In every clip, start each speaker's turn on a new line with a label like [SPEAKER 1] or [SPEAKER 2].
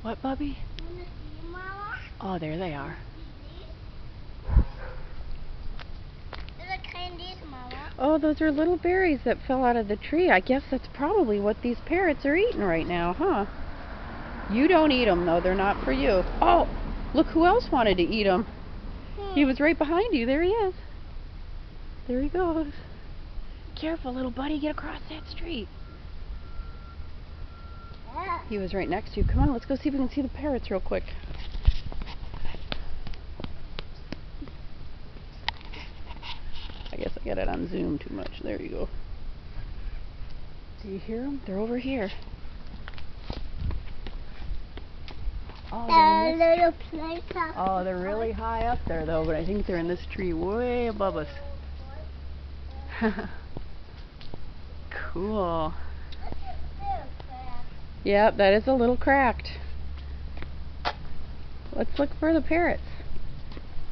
[SPEAKER 1] What, Bubby?
[SPEAKER 2] Wanna see, Mama?
[SPEAKER 1] Oh, there they are.
[SPEAKER 2] Look at these, Mama.
[SPEAKER 1] Oh, those are little berries that fell out of the tree. I guess that's probably what these parrots are eating right now, huh? You don't eat them, though. They're not for you. Oh, look who else wanted to eat them. He was right behind you. There he is. There he goes. Careful, little buddy. Get across that street. He was right next to you. Come on, let's go see if we can see the parrots real quick. I guess I got it on Zoom too much. There you go. Do you hear them? They're over here. Oh, they're really high up there, though, but I think they're in this tree way above us. Cool. Yep, that is a little cracked. Let's look for the parrots.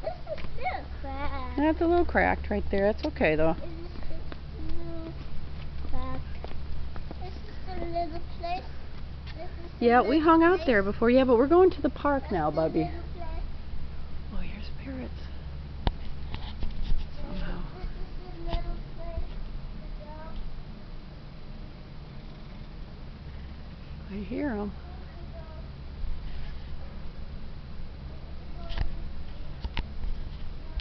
[SPEAKER 2] This is still cracked.
[SPEAKER 1] That's a little cracked right there. That's okay, though.
[SPEAKER 2] This is a little place.
[SPEAKER 1] Yeah, we hung out there before. Yeah, but we're going to the park now, Bubby. Oh, here's parrots. Somehow. I hear them.